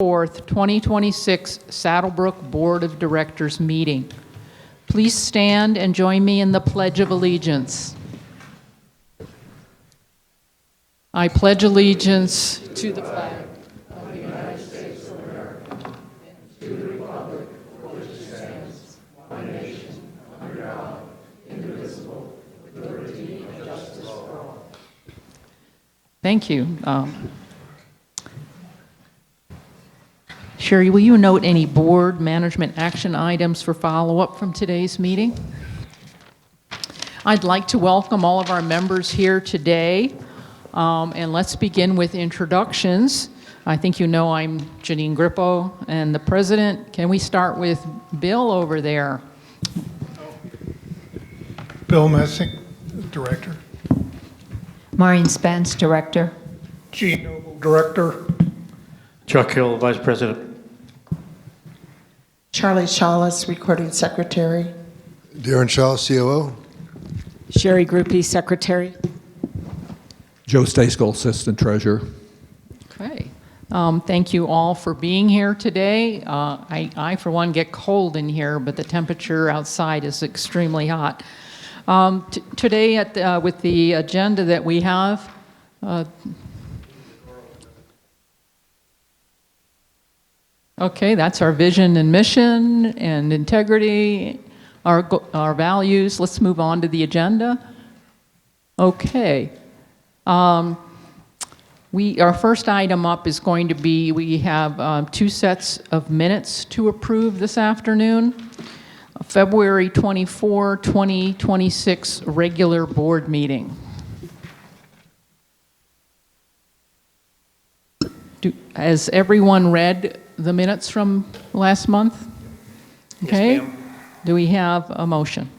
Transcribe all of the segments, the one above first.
4th, 2026 Saddlebrook Board of Directors meeting. Please stand and join me in the Pledge of Allegiance. I pledge allegiance to the flag of the United States of America and to the republic for which it stands, one nation, under God, indivisible, with liberty and justice for all. Thank you. Sherry, will you note any board management action items for follow-up from today's meeting? I'd like to welcome all of our members here today, and let's begin with introductions. I think you know I'm Janine Grippo and the president. Can we start with Bill over there? Bill Messick, director. Maureen Spence, director. Gene Noble, director. Chuck Hill, vice president. Charlie Chalice, recording secretary. Darren Shaw, COO. Sherry Groupie, secretary. Joe Stayskull, assistant treasurer. Okay. Thank you all for being here today. I, for one, get cold in here, but the temperature outside is extremely hot. Today, with the agenda that we have, okay, that's our vision and mission and integrity, our values. Let's move on to the agenda. Okay. Our first item up is going to be, we have 2 sets of minutes to approve this afternoon. February 24, 2026 regular board meeting. Has everyone read the minutes from last month? Okay. Yes, ma'am. Do we have a motion?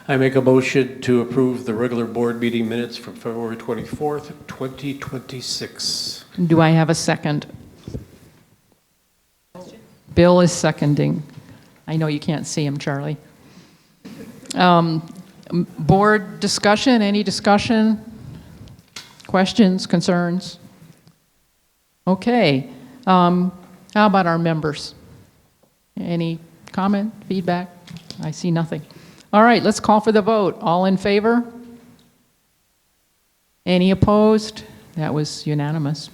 I make a motion to approve the regular board meeting minutes from February 24th, 2026. Do I have a second? Bill is seconding. I know you can't see him, Charlie. Board discussion, any discussion? Questions, concerns? Okay. How about our members? Any comment, feedback? I see nothing. All right, let's call for the vote. All in favor? Any opposed? That was unanimous.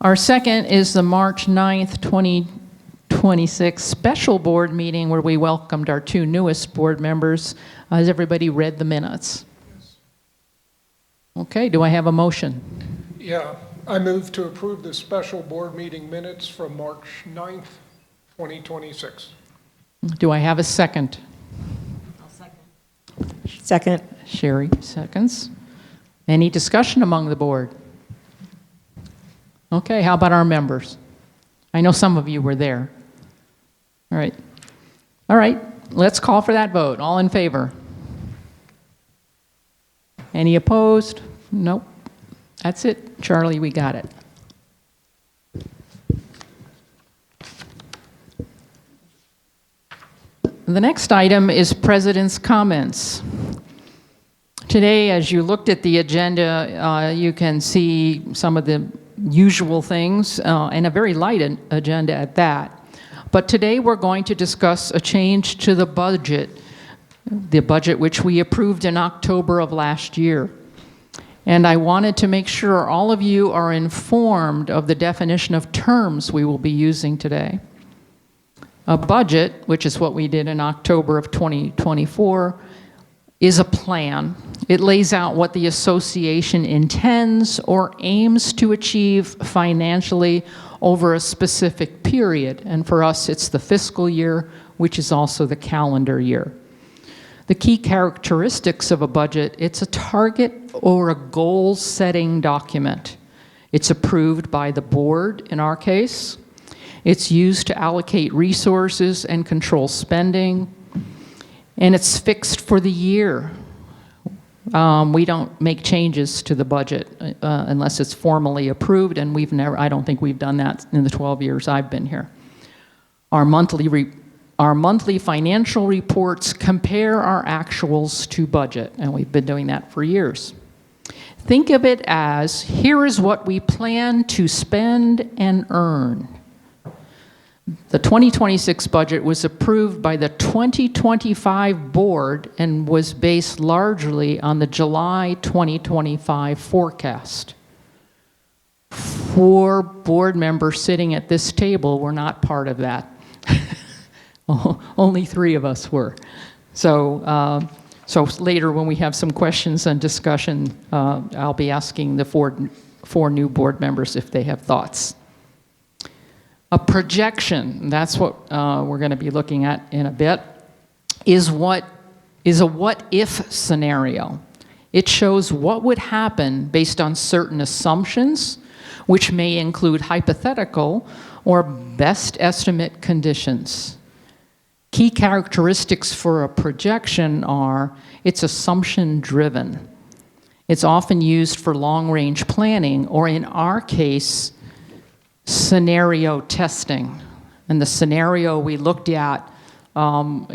Our second is the March 9th, 2026 special board meeting where we welcomed our 2 newest board members. Has everybody read the minutes? Okay, do I have a motion? Yeah, I move to approve the special board meeting minutes from March 9th, 2026. Do I have a second? Second. Sherry seconds. Any discussion among the board? Okay, how about our members? I know some of you were there. All right. All right, let's call for that vote. All in favor? Any opposed? Nope. That's it. Charlie, we got it. The next item is President's comments. Today, as you looked at the agenda, you can see some of the usual things, and a very light agenda at that. But today we're going to discuss a change to the budget which we approved in October of last year. And I wanted to make sure all of you are informed of the definition of terms we will be using today. A budget, which is what we did in October of 2024, is a plan. It lays out what the association intends or aims to achieve financially over a specific period. And for us, it's the fiscal year, which is also the calendar year. The key characteristics of a budget: it's a target or a goal-setting document. It's approved by the board, in our case. It's used to allocate resources and control spending. And it's fixed for the year. We don't make changes to the budget unless it's formally approved, and I don't think we've done that in the 12 years I've been here. Our monthly financial reports compare our actuals to budget, and we've been doing that for years. Think of it as, here is what we plan to spend and earn. The 2026 budget was approved by the 2025 board and was based largely on the July 2025 forecast. 4 board members sitting at this table were not part of that. Only 3 of us were. So later when we have some questions and discussion, I'll be asking the 4 new board members if they have thoughts. A projection, that's what we're going to be looking at in a bit, is a what-if scenario. It shows what would happen based on certain assumptions, which may include hypothetical or best estimate conditions. Key characteristics for a projection are it's assumption-driven. It's often used for long-range planning, or in our case, scenario testing. And the scenario we looked at are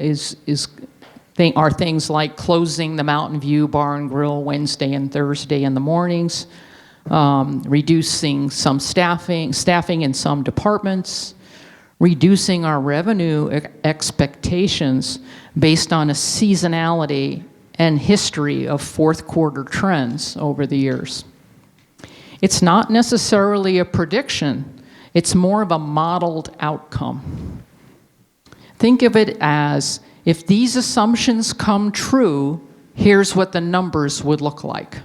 things like closing the Mountain View Bar and Grill Wednesday and Thursday in the mornings, reducing some staffing in some departments, reducing our revenue expectations based on a seasonality and history of fourth quarter trends over the years. It's not necessarily a prediction, it's more of a modeled outcome. Think of it as, if these assumptions come true, here's what the numbers would look like.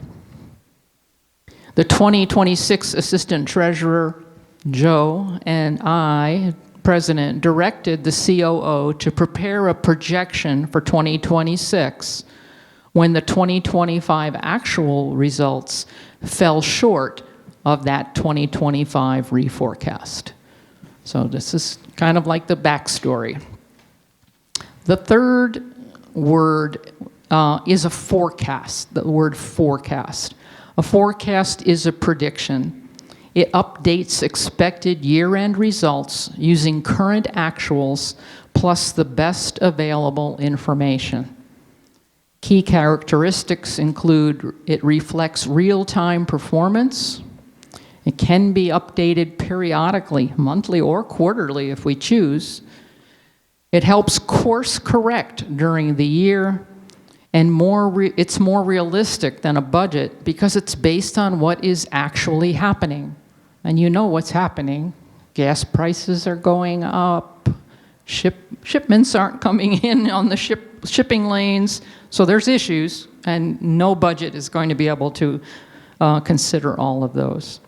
The 2026 Assistant Treasurer, Joe, and I, President, directed the COO to prepare a projection for 2026 when the 2025 actual results fell short of that 2025 reforecast. So this is kind of like the backstory. The third word is a forecast, the word forecast. A forecast is a prediction. It updates expected year-end results using current actuals plus the best available information. Key characteristics include it reflects real-time performance. It can be updated periodically, monthly or quarterly if we choose. It helps course correct during the year, and it's more realistic than a budget because it's based on what is actually happening. And you know what's happening. Gas prices are going up. Shipments aren't coming in on the shipping lanes. So there's issues, and no budget is going to be able to consider all of those.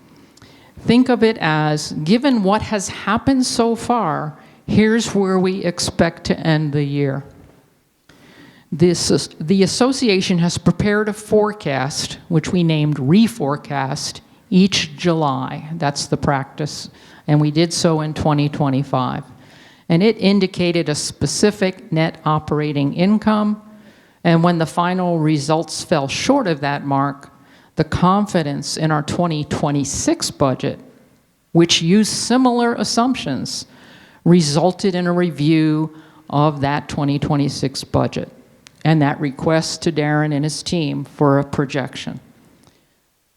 Think of it as, given what has happened so far, here's where we expect to end the year. The association has prepared a forecast, which we named Reforecast, each July. That's the practice, and we did so in 2025. And it indicated a specific net operating income, and when the final results fell short of that mark, the confidence in our 2026 budget, which used similar assumptions, resulted in a review of that 2026 budget and that request to Darren and his team for a projection.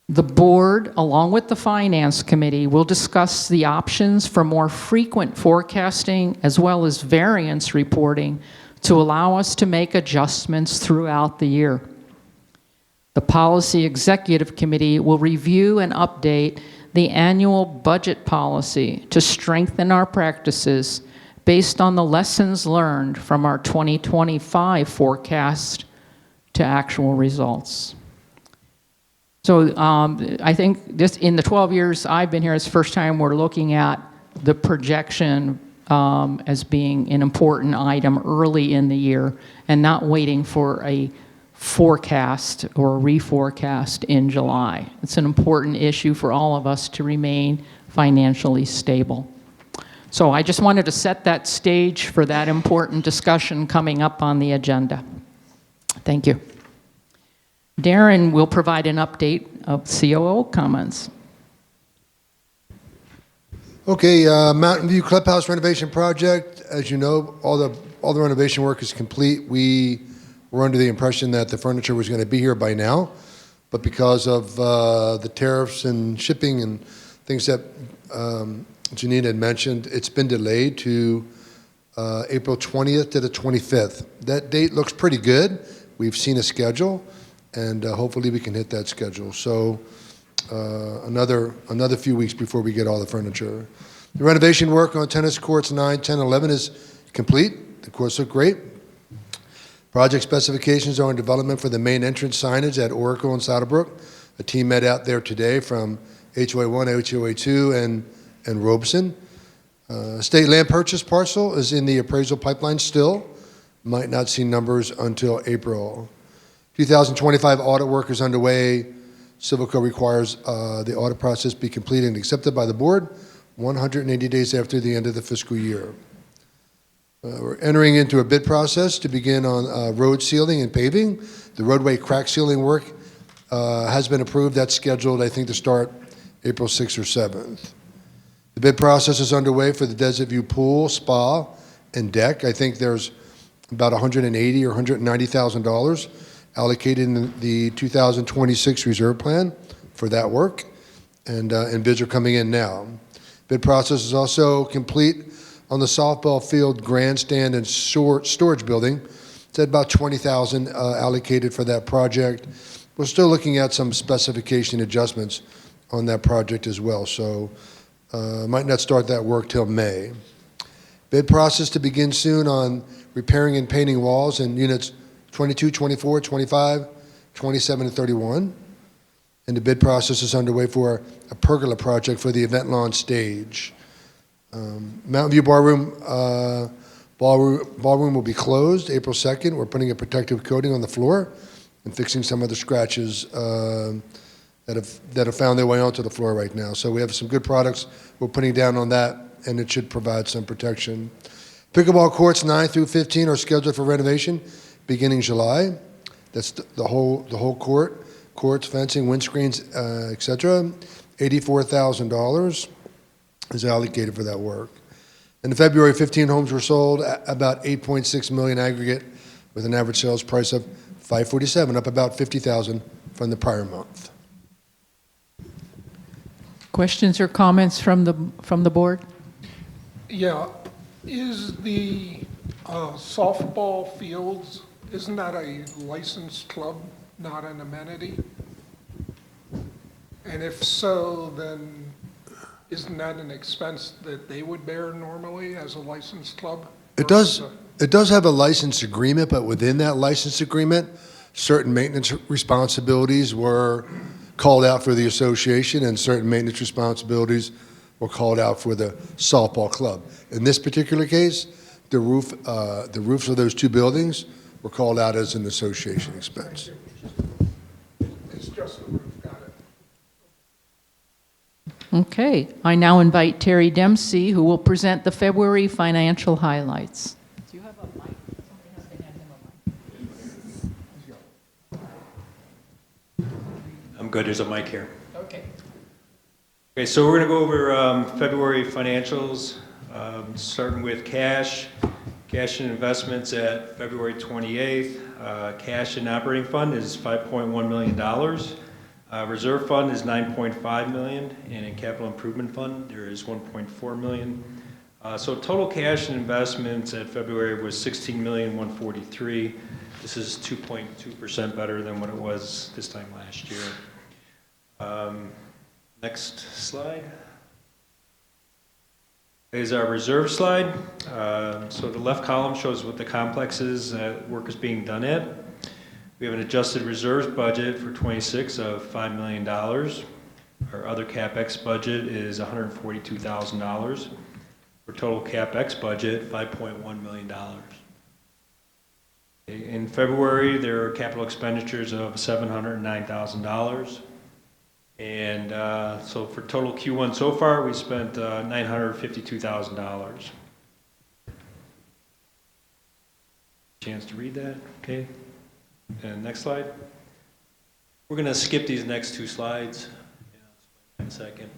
The board, along with the Finance Committee, will discuss the options for more frequent forecasting as well as variance reporting to allow us to make adjustments throughout the year. The Policy Executive Committee will review and update the annual budget policy to strengthen our practices based on the lessons learned from our 2025 forecast to actual results. So I think this, in the 12 years I've been here, it's the first time we're looking at the projection as being an important item early in the year and not waiting for a forecast or reforecast in July. It's an important issue for all of us to remain financially stable. So I just wanted to set that stage for that important discussion coming up on the agenda. Thank you. Darren will provide an update of COO comments. Okay, Mountain View Clubhouse renovation project. As you know, all the renovation work is complete. We were under the impression that the furniture was going to be here by now. but because of the tariffs and shipping and things that Janine had mentioned, it's been delayed to April 20th to the 25th. That date looks pretty good. We've seen a schedule, and hopefully we can hit that schedule. So another few weeks before we get all the furniture. The renovation work on tennis courts 9, 10, 11 is complete. The courts look great. Project specifications are in development for the main entrance signage at Oracle and Saddlebrook. A team met out there today from HOA 1, HOA 2, and Robeson. State land purchase parcel is in the appraisal pipeline still. Might not see numbers until April. 2025 audit work is underway. Civil Code requires the audit process be completed and accepted by the board 180 days after the end of the fiscal year. We're entering into a bid process to begin on road sealing and paving. The roadway crack sealing work has been approved. That's scheduled, I think, to start April 6th or 7th. The bid process is underway for the Desert View Pool, Spa, and Deck. I think there's about $180,000 or $190,000 allocated in the 2026 reserve plan for that work, and bids are coming in now. Bid process is also complete on the softball field grandstand and storage building. It's at about $20,000 allocated for that project. We're still looking at some specification adjustments on that project as well, so might not start that work till May. Bid process to begin soon on repairing and painting walls in units 22, 24, 25, 27, and 31. And the bid process is underway for a pergola project for the event lawn stage. Mountain View Ballroom will be closed April 2nd. We're putting a protective coating on the floor and fixing some of the scratches that have found their way onto the floor right now. So we have some good products we're putting down on that, and it should provide some protection. Pickleball courts 9 through 15 are scheduled for renovation beginning July. That's the whole court. Courts, fencing, windscreens, etc. $84,000 is allocated for that work. In February, 15 homes were sold, about $8.6 million aggregate, with an average sales price of $547,000, up about $50,000 from the prior month. Questions or comments from the board? Yeah, is the softball fields, isn't that a licensed club, not an amenity? And if so, then isn't that an expense that they would bear normally as a licensed club? It does have a license agreement, but within that license agreement, certain maintenance responsibilities were called out for the association, and certain maintenance responsibilities were called out for the softball club. In this particular case, the roofs of those two buildings were called out as an association expense. It's just the roof, got it. Okay, I now invite Terry Dempsey, who will present the February financial highlights. Do you have a mic? Somebody has to hand him a mic. I'm good, there's a mic here. Okay. Okay, so we're going to go over February financials, starting with cash and investments at February 28th. Cash and operating fund is $5.1 million. Reserve fund is $9.5 million, and in capital improvement fund, there is $1.4 million. So total cash and investments at February was $16,143,000. This is 2.2% better than what it was this time last year. Next slide is our reserve slide. So the left column shows what the complexes work is being done at. We have an adjusted reserves budget for 26 of $5 million. Our other CapEx budget is $142,000. For total CapEx budget, $5.1 million. In February, there are capital expenditures of $709,000. And so for total Q1 so far, we spent $952,000. Chance to read that? Okay. And next slide. We're going to skip these next two slides in a second.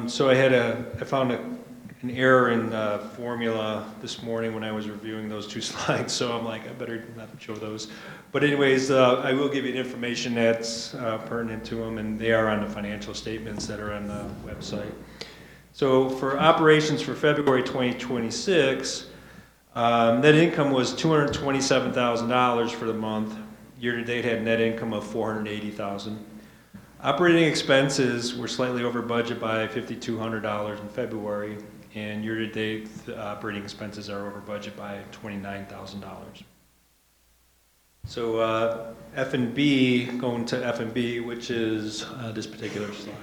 So I found an an error in the formula this morning when I was reviewing those two slides, so I'm like, I better not show those. But anyways, I will give you the information that's pertinent to them, and they are on the financial statements that are on the website. So for operations for February 2026, net income was $227,000 for the month. Year-to-date had net income of $480,000. Operating expenses were slightly over budget by $5,200 in February, and year-to-date operating expenses are over budget by $29,000. So F&B, going to F&B, which is this particular slide.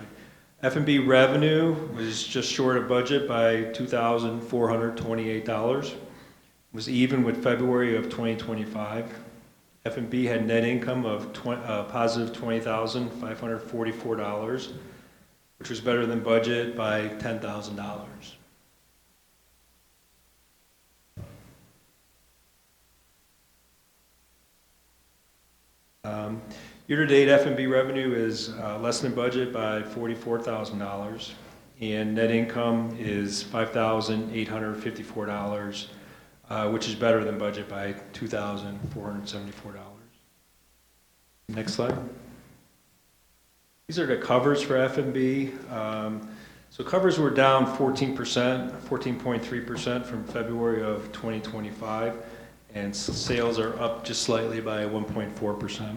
F&B revenue was just short of budget by $2,428. Was even with February of 2025. F&B had net income of positive $20,544, which was better than budget by $10,000. Year-to-date F&B revenue is less than budget by $44,000, and net income is $5,854, which is better than budget by $2,474. Next slide. These are the covers for F&B. So covers were down 14.3% from February of 2025, and sales are up just slightly by 1.4%.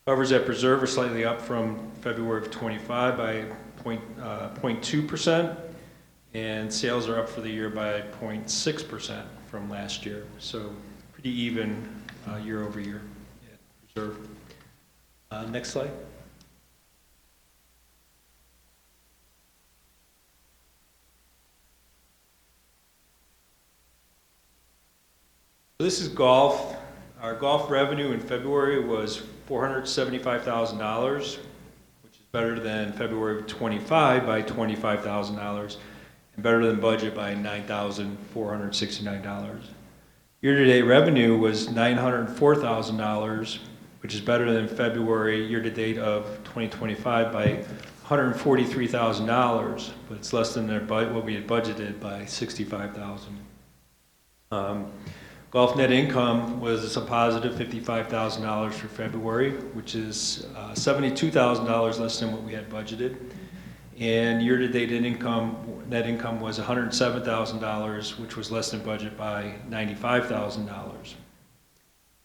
Covers at Preserve are slightly up from February of 25 by 0.2%, and sales are up for the year by 0.6% from last year. So pretty even year over year at Preserve. Next slide. So this is golf. Our golf revenue in February was $475,000, which is better than February of 25 by $25,000, and better than budget by $9,469. Year-to-date revenue was $904,000, which is better than February year-to-date of 2025 by $143,000, but it's less than what we had budgeted by $65,000. Golf net income was a positive $55,000 for February, which is $72,000 less than what we had budgeted. And year-to-date net income was $107,000, which was less than budget by $95,000.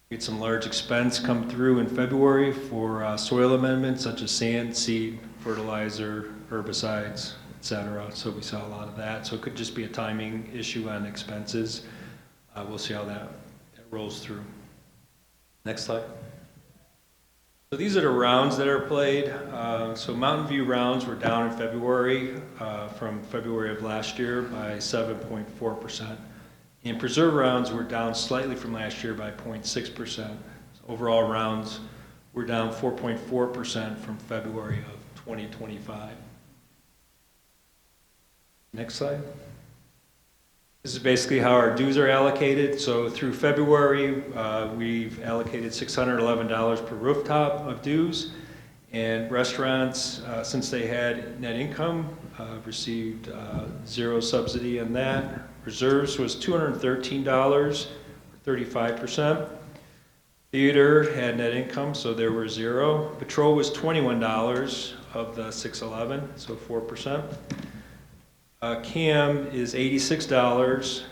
We had some large expense come through in February for soil amendments such as sand, seed, fertilizer, herbicides, etc. So we saw a lot of that. So it could just be a timing issue on expenses. We'll see how that rolls through. Next slide. So these are the rounds that are played. So Mountain View rounds were down in February from February of last year by 7.4%. And Preserve rounds were down slightly from last year by 0.6%. So overall rounds were down 4.4% from February of 2025. Next slide. This is basically how our dues are allocated. So through February, we've allocated $611 per rooftop of dues. And restaurants, since they had net income, received zero subsidy on that. Reserves was $213, 35%. Theater had net income, so there were zero. Patrol was $21 of the $611, so 4%. CAM is $86,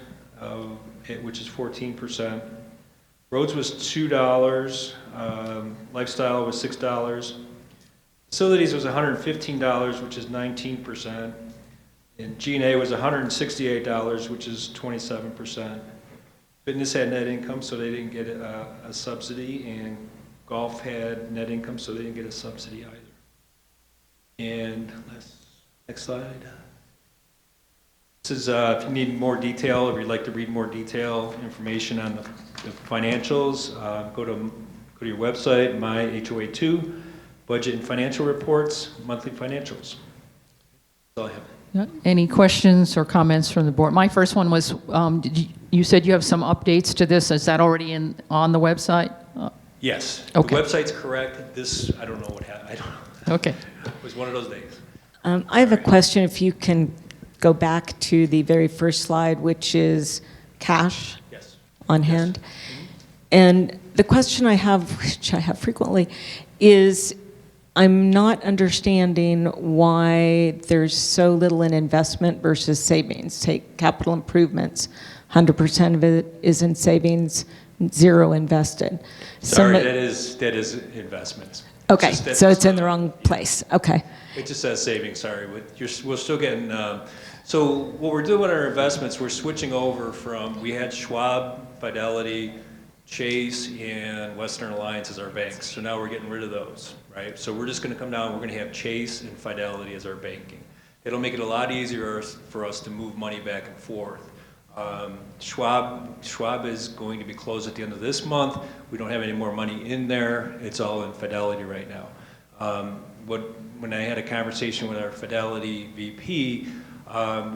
which is 14%. Roads was $2. Lifestyle was $6. Facilities was $115, which is 19%. And G&A was $168, which is 27%. Fitness had net income, so they didn't get a subsidy. And golf had net income, so they didn't get a subsidy either. And next slide. This is if you need more detail, if you'd like to read more detailed information on the financials, go to your website, MyHOA2, Budget and Financial Reports, Monthly Financials. That's all I have. Any questions or comments from the board? My first one was, you said you have some updates to this. Is that already on the website? Yes. Okay. The website's correct. This, I don't know what happened. I don't know. Okay. It was one of those days. I have a question, if you can go back to the very first slide, which is cash Yes. on hand. And the question I have, which I have frequently, is I'm not understanding why there's so little in investment versus savings. Take capital improvements, 100% of it is in savings, 0 invested. Sorry, Some- that is investments. Okay, It's just so that- it's in the wrong place. Okay. It just says savings, sorry, we're still getting, so what we're doing with our investments, we're switching over from, we had Schwab, Fidelity, Chase, and Western Alliance as our banks, so now we're getting rid of those, right? So we're just gonna come down, we're gonna have Chase and Fidelity as our banking. It'll make it a lot easier for us to move money back and forth. Schwab is going to be closed at the end of this month. We don't have any more money in there. It's all in Fidelity right now. When I had a conversation with our Fidelity VP,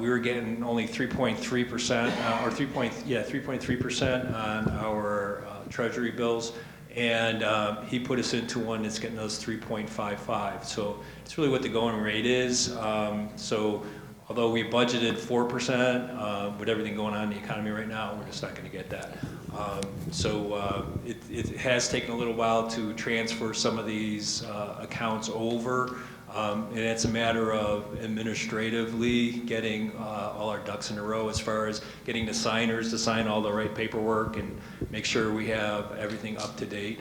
we were getting only 3.3%, or 3.3% on our treasury bills, and he put us into one that's getting us 3.55. So it's really what the going rate is. So although we budgeted 4%, with everything going on in the economy right now, we're just not going to get that. It has taken a little while to transfer some of these accounts over. And it's a matter of administratively getting all our ducks in a row as far as getting the signers to sign all the right paperwork and make sure we have everything up to date.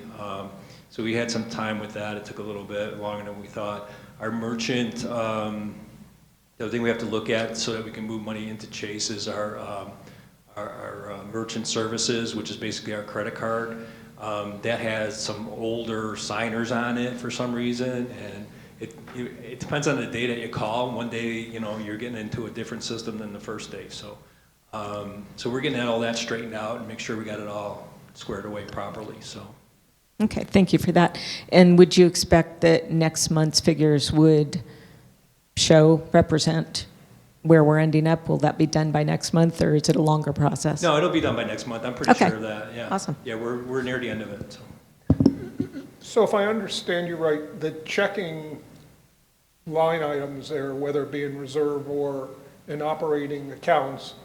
So we had some time with that. It took a little bit longer than we thought. Our merchant, the other thing we have to look at so that we can move money into Chase is our merchant services, which is basically our credit card. That has some older signers on it for some reason, and it depends on the day that you call. One day, you're getting into a different system than the first day. So we're getting all that straightened out and make sure we got it all squared away properly. So. Okay, thank you for that. And would you expect that next month's figures would represent where we're ending up? Will that be done by next month, or is it a longer process? No, it'll be done by next month. I'm pretty Okay. sure of that. Yeah. Awesome. Yeah, we're near the end of it. So. So if I understand you right, the checking line items there, whether it be in reserve or in operating accounts,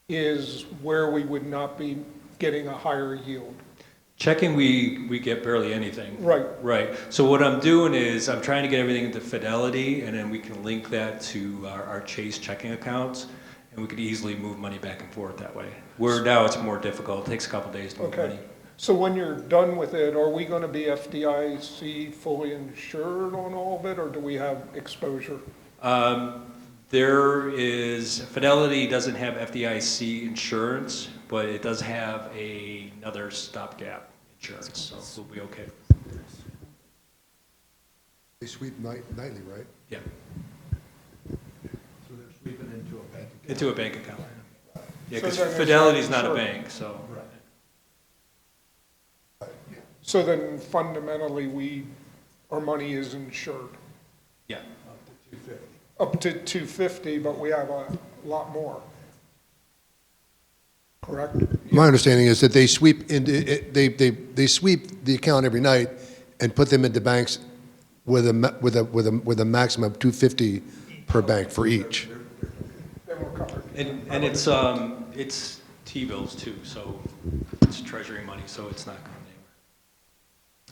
is where we would not be getting a higher yield. Checking, we get barely anything. Right. Right. So what I'm doing is I'm trying to get everything into Fidelity, and then we can link that to our Chase checking accounts, and we could easily move money back and forth that way. Where now it's more difficult. It takes a couple days to move Okay. money. So when you're done with it, are we going to be FDIC fully insured on all of it, or do we have exposure? Fidelity doesn't have FDIC insurance, but it does have another stopgap insurance, so we'll be okay. They sweep nightly, right? Yeah, So they're sweeping into a bank account. into a bank account. Yeah, So because then it's Fidelity's not not a insured. bank, so. So then fundamentally, our money is insured Yeah. up to 250, but we have a lot more. Correct? My understanding is that they sweep they sweep the account every night and put them into banks with a maximum of 250 per bank for each. Then we're covered. And it's T-bills too, so it's treasury money, so it's not going anywhere.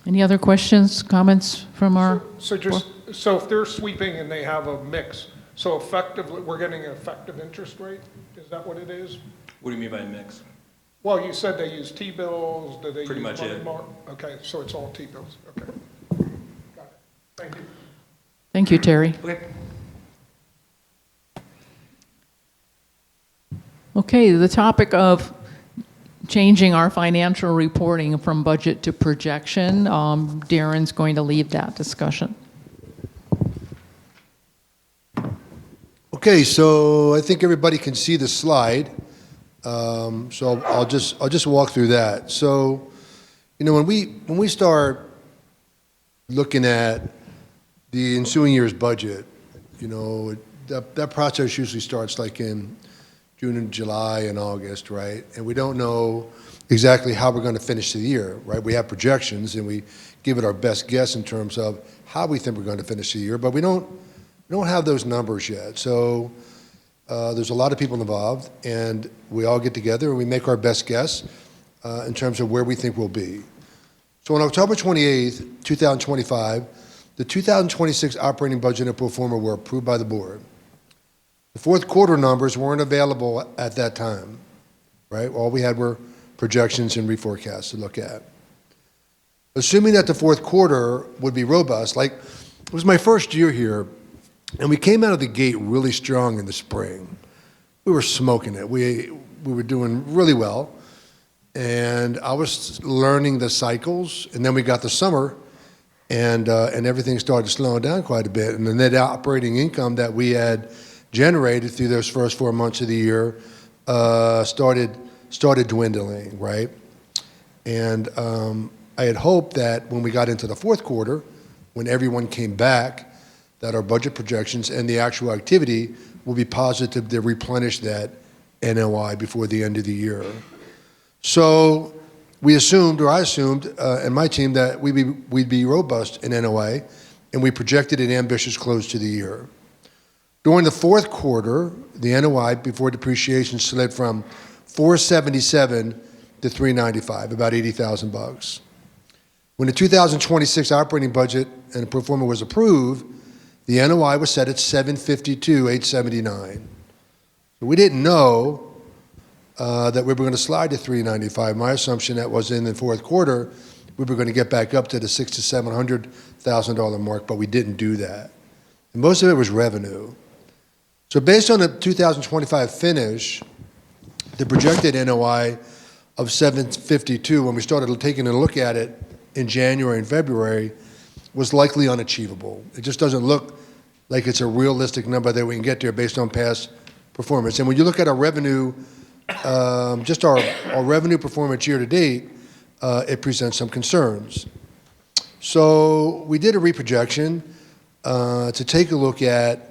Any other questions, comments from our? So if they're sweeping and they have a mix, so effectively, we're getting an effective interest rate? Is that what it is? What do you mean by mix? Well, you said they use T-bills, do they use Pretty much money it. Okay, so it's all T-bills, okay. Got it. Thank you. Thank you, Terry. Okay. Okay, the topic of changing our financial reporting from budget to projection, Darren's going to lead that discussion. Okay, so I think everybody can see the slide. So I'll just walk through that. So, when we start looking at the ensuing year's budget, that process usually starts like in June and July and August, right? And we don't know exactly how we're going to finish the year, right? We have projections and we give it our best guess in terms of how we think we're going to finish the year, but we don't have those numbers yet. So There's a lot of people involved, and we all get together and we make our best guess in terms of where we think we'll be. So on October 28th, 2025, the 2026 operating budget and pro forma were approved by the board. The fourth quarter numbers weren't available at that time, right? All we had were projections and reforecasts to look at. Assuming that the fourth quarter would be robust, like it was my first year here, and we came out of the gate really strong in the spring. We were smoking it. We were doing really well, and I was learning the cycles, and then we got the summer, and everything started slowing down quite a bit, and the net operating income that we had generated through those first 4 months of the year started dwindling, right? And I had hoped that when we got into the fourth quarter, when everyone came back, that our budget projections and the actual activity will be positive to replenish that NOI before the end of the year. So we assumed, or I assumed, and my team, that we'd be robust in NOI, and we projected an ambitious close to the year. During the fourth quarter, the NOI before depreciation slid from $477 to $395, about $80,000. When the 2026 operating budget and pro forma was approved, the NOI was set at $752,879. We didn't know that we were going to slide to $395. My assumption that was in the fourth quarter, we were going to get back up to the $600,000 to $700,000 mark, but we didn't do that. And most of it was revenue. So based on the 2025 finish, the projected NOI of $752, when we started taking a look at it in January and February, was likely unachievable. It just doesn't look like it's a realistic number that we can get there based on past performance. And when you look at our revenue, just our revenue performance year to date, it presents some concerns. So we did a reprojection to take a look at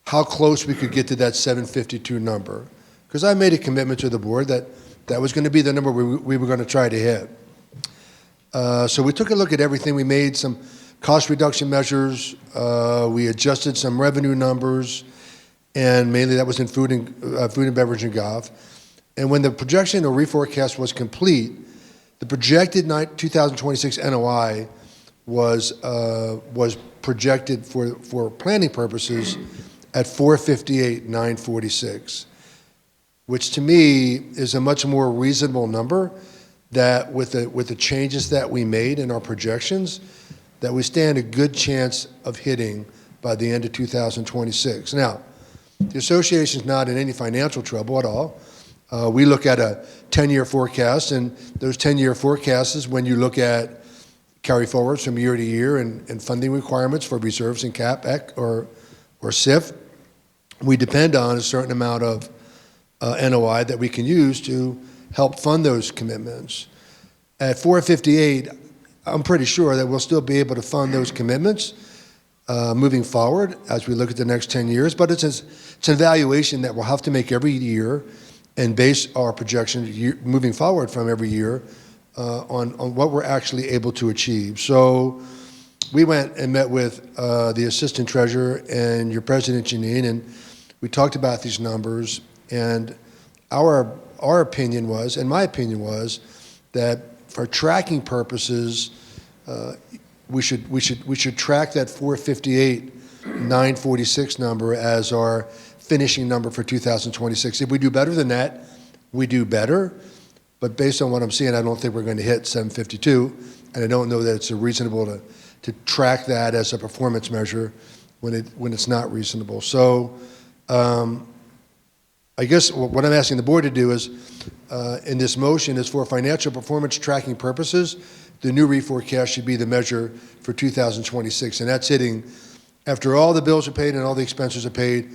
how close we could get to that 752 number. Because I made a commitment to the board that that was going to be the number we were going to try to hit. So we took a look at everything. We made some cost reduction measures. We adjusted some revenue numbers, and mainly that was in food and beverage and golf. And when the projection or reforecast was complete, the projected 2026 NOI was projected for planning purposes at $458,946, which to me is a much more reasonable number. That with the changes that we made in our projections, that we stand a good chance of hitting by the end of 2026. Now, the association's not in any financial trouble at all. We look at a 10-year forecast, and those 10-year forecasts, when you look at carry forwards from year to year and funding requirements for reserves and CapEx or SIF, we depend on a certain amount of NOI that we can use to help fund those commitments. At 458, I'm pretty sure that we'll still be able to fund those commitments moving forward as we look at the next 10 years, but it's an evaluation that we'll have to make every year and base our projections moving forward from every year on what we're actually able to achieve. So we went and met with the assistant treasurer and your president, Janine, and we talked about these numbers, and our opinion was, and my opinion was, that for tracking purposes, we should track that 458,946 number as our finishing number for 2026. If we do better than that, we do better. But based on what I'm seeing, I don't think we're going to hit 752, and I don't know that it's reasonable to track that as a performance measure when it's not reasonable. So I guess what I'm asking the board to do is, in this motion, is for financial performance tracking purposes, the new reforecast should be the measure for 2026, and that's hitting after all the bills are paid and all the expenses are paid,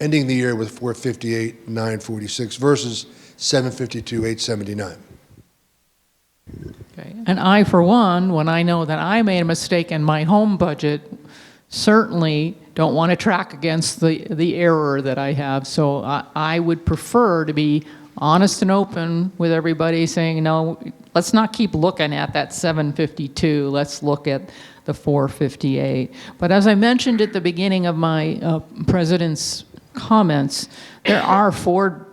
ending the year with 458,946 versus 752,879. Okay. And I, for one, when I know that I made a mistake in my home budget, certainly don't want to track against the error that I have. So I would prefer to be honest and open with everybody, saying, no, let's not keep looking at that 752. Let's look at the 458. But as I mentioned at the beginning of my president's comments, there are four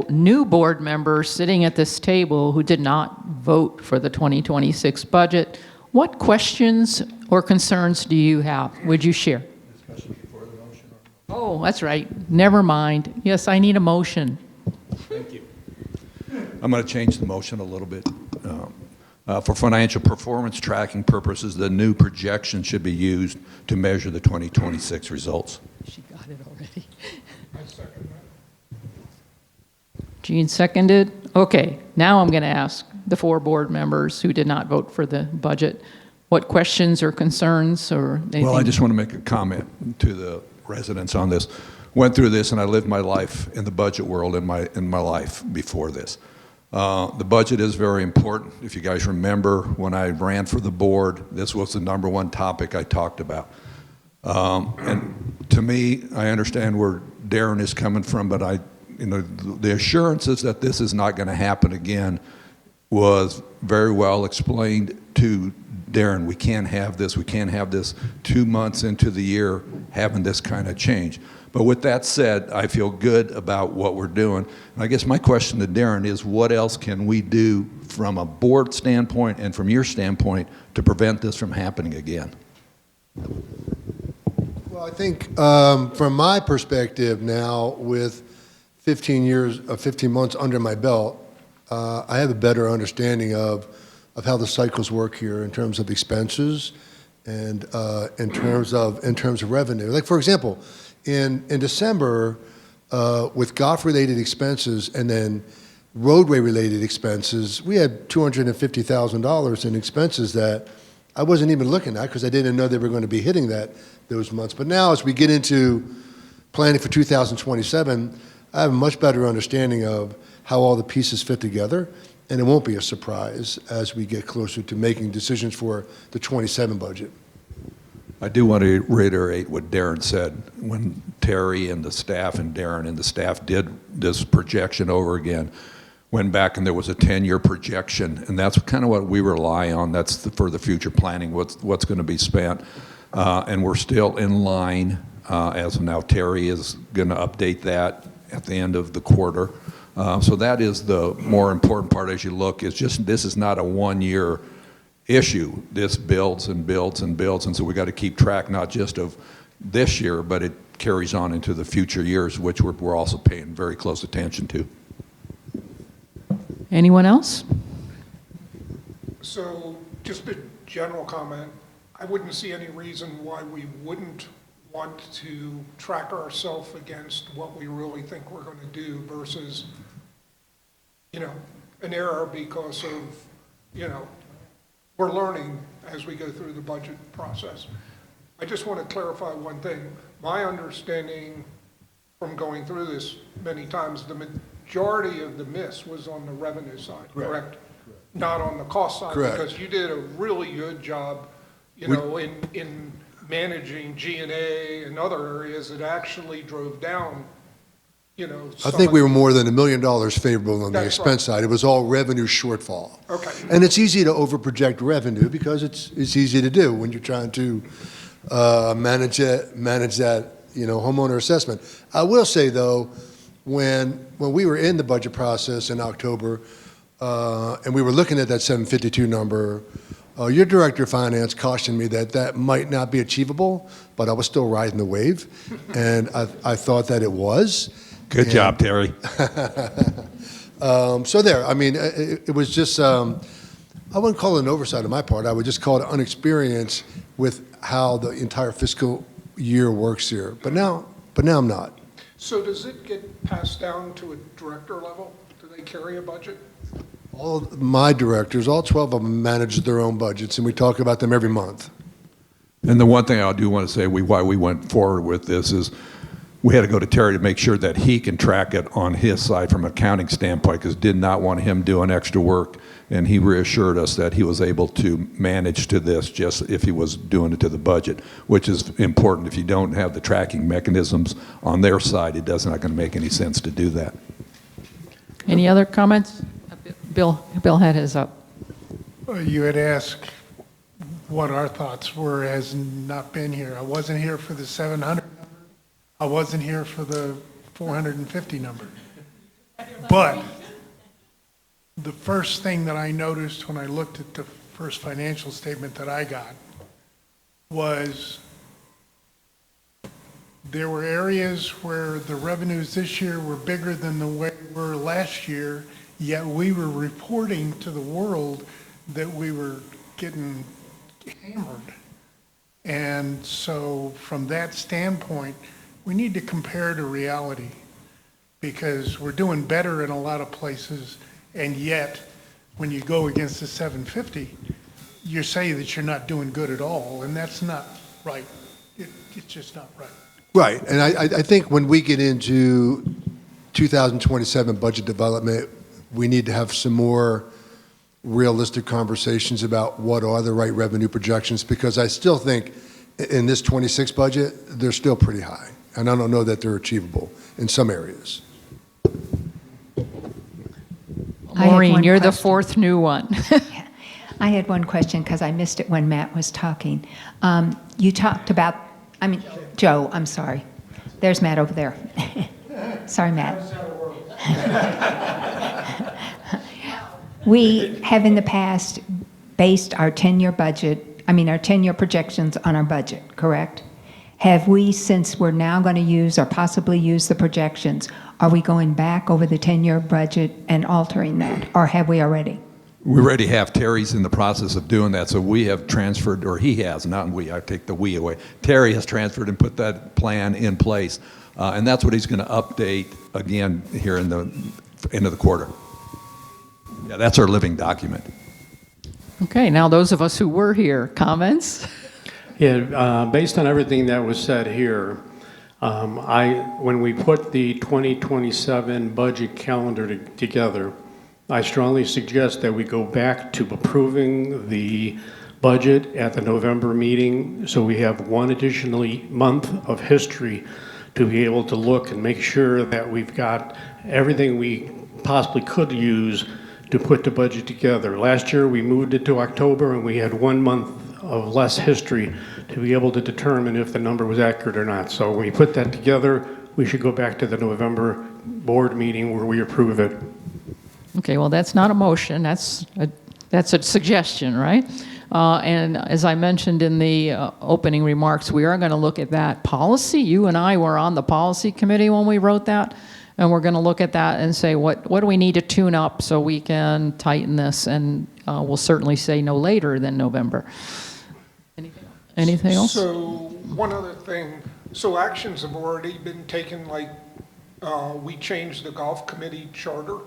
new board members sitting at this table who did not vote for the 2026 budget. What questions or concerns do you have? Would you share? Oh, that's right. Never mind. Yes, I need a motion. I'm going to change the motion a little bit. For financial performance tracking purposes, the new projection should be used to measure the 2026 results. She got it already. I second that. Jean seconded. Okay, now I'm going to ask the four board members who did not vote for the budget, what questions or concerns or anything? Well, I just want to make a comment to the residents on this. Went through this, and I lived my life in the budget world in my life before this. The budget is very important. If you guys remember, when I ran for the board, this was the #1 topic I talked about. And to me, I understand where Darren is coming from, but the assurances that this is not going to happen again was very well explained to Darren. We can't have this. We can't have this 2 months into the year having this kind of change. But with that said, I feel good about what we're doing. And I guess my question to Darren is, what else can we do from a board standpoint and from your standpoint to prevent this from happening again? Well, I think from my perspective now, with 15 months under my belt, I have a better understanding of how the cycles work here in terms of expenses and in terms of revenue. Like, for example, in December, with golf-related expenses and then roadway-related expenses, we had $250,000 in expenses that I wasn't even looking at because I didn't know they were going to be hitting those months. But now, as we get into planning for 2027, I have a much better understanding of how all the pieces fit together, and it won't be a surprise as we get closer to making decisions for the 27 budget. I do want to reiterate what Darren said. When Terry and the staff and Darren and the staff did this projection over again, went back and there was a 10-year projection, and that's kind of what we rely on. That's for the future planning, what's going to be spent. And we're still in line as of now. Terry is going to update that at the end of the quarter. So that is the more important part as you look. It's just this is not a one-year issue. This builds and builds and builds, and so we got to keep track not just of this year, but it carries on into the future years, which we're also paying very close attention to. Anyone else? So just a general comment, I wouldn't see any reason why we wouldn't want to track ourselves against what we really think we're going to do versus, an error because of, we're learning as we go through the budget process. I just want to clarify one thing. My understanding from going through this many times, the majority of the miss was on the revenue side, correct? Not on the cost side. Correct. Because you did a really good job, in managing G&A and other areas that actually drove down, I think we were more than $1 million favorable on the That's expense side. It was all revenue shortfall. Okay. And it's easy to overproject revenue because it's easy to do when you're trying to manage that homeowner assessment. I will say though, when we were in the budget process in October and we were looking at that 752 number, your director of finance cautioned me that might not be achievable, but I was still riding the wave, and I thought that it was. Good job, Terry. So there, I mean, it was just, I wouldn't call it an oversight on my part. I would just call it inexperience with how the entire fiscal year works here. But now I'm not. So does it get passed down to a director level? Do they carry a budget? All of my directors, all 12 of them, manage their own budgets, and we talk about them every month. And the one thing I do want to say why we went forward with this is we had to go to Terry to make sure that he can track it on his side from an accounting standpoint, because did not want him doing extra work, and he reassured us that he was able to manage to this just if he was doing it to the budget, which is important. If you don't have the tracking mechanisms on their side, it does not going to make any sense to do that. Any other comments? Bill had his up. You had asked what our thoughts were, has not been here. I wasn't here for the 700 number. I wasn't here for the 450 number. But the first thing that I noticed when I looked at the first financial statement that I got was there were areas where the revenues this year were bigger than the way they were last year, yet we were reporting to the world that we were getting hammered. And so from that standpoint, we need to compare to reality, because we're doing better in a lot of places, and yet when you go against the 750, you say that you're not doing good at all, and that's not right. It's just not right. Right, and I think when we get into 2027 budget development, we need to have some more realistic conversations about what are the right revenue projections, because I still think in this 26 budget, they're still pretty high, and I don't know that they're achievable in some areas. I had Maureen, one you're the question. fourth new one. I had one question because I missed it when Matt was talking. You talked about, Joe, I'm sorry. There's Matt over there. Sorry, Matt. We have in the past based our 10-year budget, our 10-year projections on our budget, correct? Have we, since we're now going to use or possibly use the projections, are we going back over the 10-year budget and altering that, or have we already? We already have. Terry's in the process of doing that, so we have transferred, or he has, not we, I take the we away. Terry has transferred and put that plan in place, and that's what he's going to update again here in the end of the quarter. Yeah, that's our living document. Okay, now those of us who were here, comments? Yeah, based on everything that was said here, when we put the 2027 budget calendar together, I strongly suggest that we go back to approving the budget at the November meeting, so we have one additional month of history to be able to look and make sure that we've got everything we possibly could use to put the budget together. Last year, we moved it to October, and we had 1 month of less history to be able to determine if the number was accurate or not. So when we put that together, we should go back to the November board meeting where we approve it. Okay, well, that's not a motion, that's a suggestion, right? And as I mentioned in the opening remarks, we are going to look at that policy. You and I were on the policy committee when we wrote that, and we're going to look at that and say, what do we need to tune up so we can tighten this, and we'll certainly say no later than November. Anything else? So one other thing, so actions have already been taken, like we changed the golf committee charter.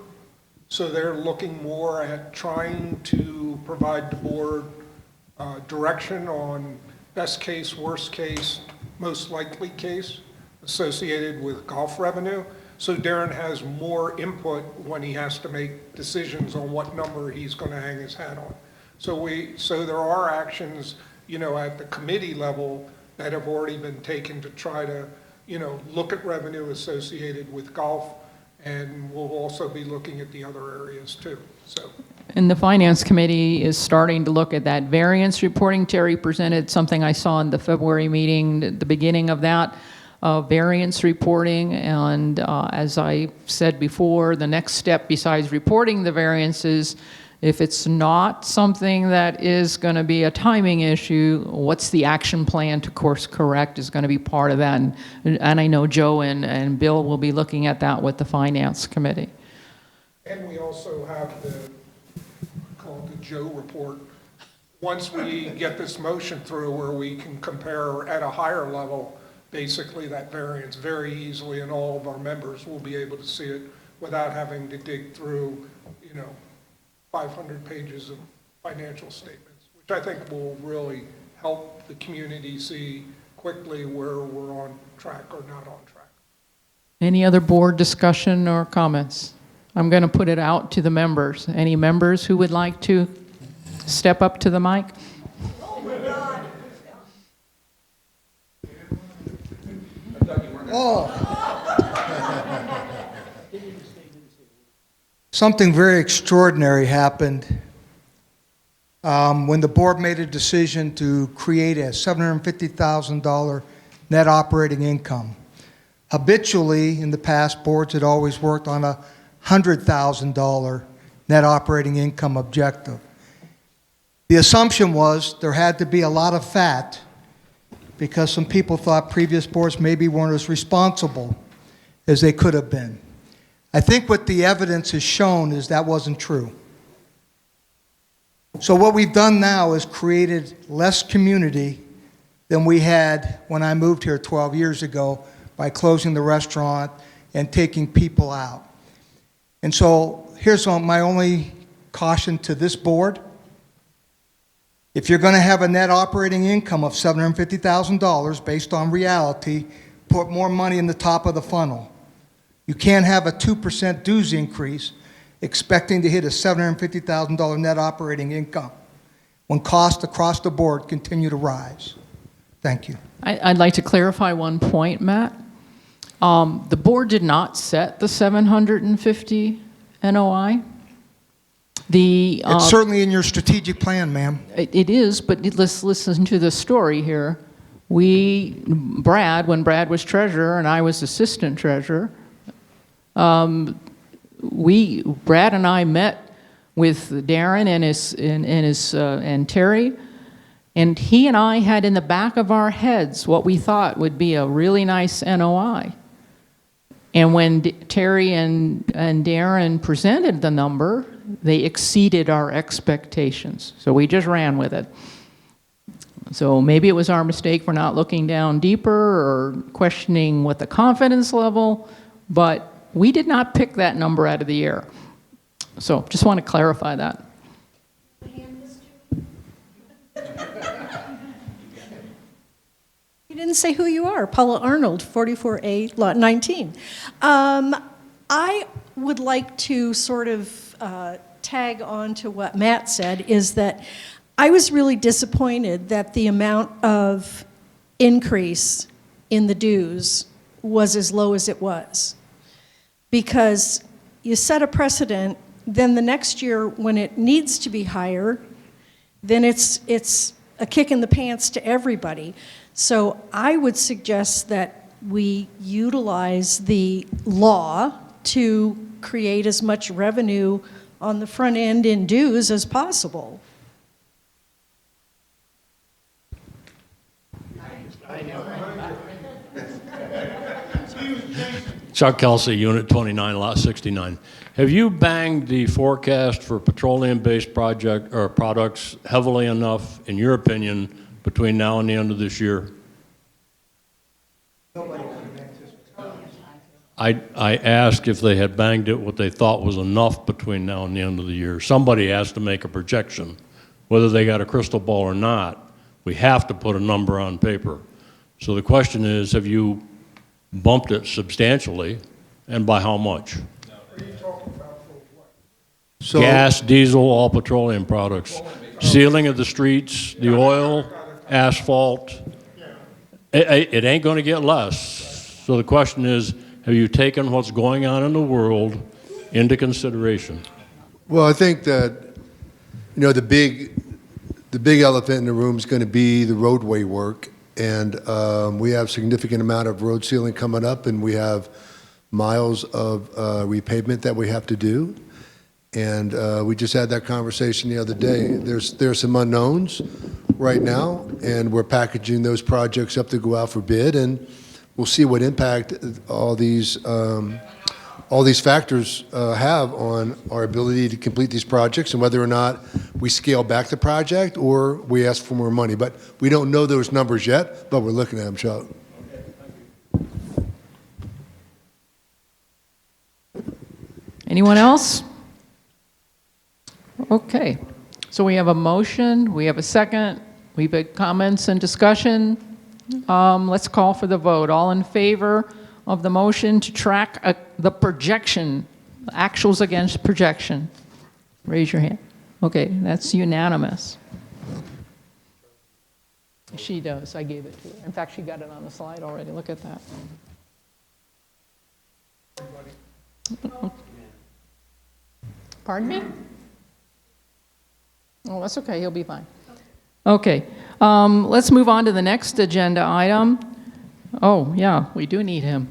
So they're looking more at trying to provide the board direction on best case, worst case, most likely case associated with golf revenue. So Darren has more input when he has to make decisions on what number he's going to hang his hat on. So there are actions, at the committee level that have already been taken to try to, look at revenue associated with golf. And we'll also be looking at the other areas too, so. And the Finance Committee is starting to look at that variance reporting. Terry presented something I saw in the February meeting, the beginning of that, variance reporting. And as I said before, the next step besides reporting the variances, if it's not something that is going to be a timing issue, what's the action plan to course correct is going to be part of that. And I know Joe and Bill will be looking at that with the Finance Committee. And we also have called the Joe report. Once we get this motion through where we can compare at a higher level, basically that variance very easily, and all of our members will be able to see it without having to dig through, 500 pages of financial statements, which I think will really help the community see quickly where we're on track or not on track. Any other board discussion or comments? I'm going to put it out to the members. Any members who would like to step up to the mic? Something very extraordinary happened when the board made a decision to create a $750,000 net operating income. Habitually, in the past, boards had always worked on a $100,000 net operating income objective. The assumption was there had to be a lot of fat because some people thought previous boards maybe weren't as responsible as they could have been. I think what the evidence has shown is that wasn't true. So what we've done now is created less community than we had when I moved here 12 years ago by closing the restaurant and taking people out. And so here's my only caution to this board. If you're going to have a net operating income of $750,000 based on reality, put more money in the top of the funnel. You can't have a 2% dues increase expecting to hit a $750,000 net operating income when costs across the board continue to rise. Thank you. I'd like to clarify one point, Matt. The board did not set the 750 NOI. It's certainly in your strategic plan, ma'am. It is, but let's listen to the story here. When Brad was treasurer and I was assistant treasurer, Brad and I met with Darren and Terry, and he and I had in the back of our heads what we thought would be a really nice NOI. And when Terry and Darren presented the number, they exceeded our expectations. So we just ran with it. So maybe it was our mistake for not looking down deeper or questioning what the confidence level, but we did not pick that number out of the air. So just want to clarify that. You didn't say who you are. Paula Arnold, 44A, Lot 19. I would like to sort of tag on to what Matt said, is that I was really disappointed that the amount of increase in the dues was as low as it was. Because you set a precedent, then the next year when it needs to be higher, then it's a kick in the pants to everybody. So I would suggest that we utilize the law to create as much revenue on the front end in dues as possible. Chuck Kelsey, Unit 29, Lot 69. Have you banged the forecast for petroleum-based products heavily enough, in your opinion, between now and the end of this year? I asked if they had banged it what they thought was enough between now and the end of the year. Somebody has to make a projection. Whether they got a crystal ball or not, we have to put a number on paper. So the question is, have you bumped it substantially, and by how much? So, Gas, diesel, all petroleum products. Sealing of the streets, the oil, asphalt. It ain't going to get less. So the question is, have you taken what's going on in the world into consideration? well, I think that, the big elephant in the room is going to be the roadway work. And we have significant amount of road sealing coming up, and we have miles of repavement that we have to do. And we just had that conversation the other day. There's some unknowns right now, and we're packaging those projects up to go out for bid, and we'll see what impact all these factors have on our ability to complete these projects, and whether or not we scale back the project or we ask for more money. But we don't know those numbers yet, but we're looking at them, Chuck. Anyone else? Okay. So we have a motion, we have a second, we've had comments and discussion. Let's call for the vote. All in favor of the motion to track the projection, actuals against projection? Raise your hand. Okay, that's unanimous. She does. I gave it to her. In fact, she got it on the slide already. Look at that. Pardon me? Oh, that's okay. He'll be fine. Okay. Let's move on to the next agenda item. Oh, yeah, we do need him.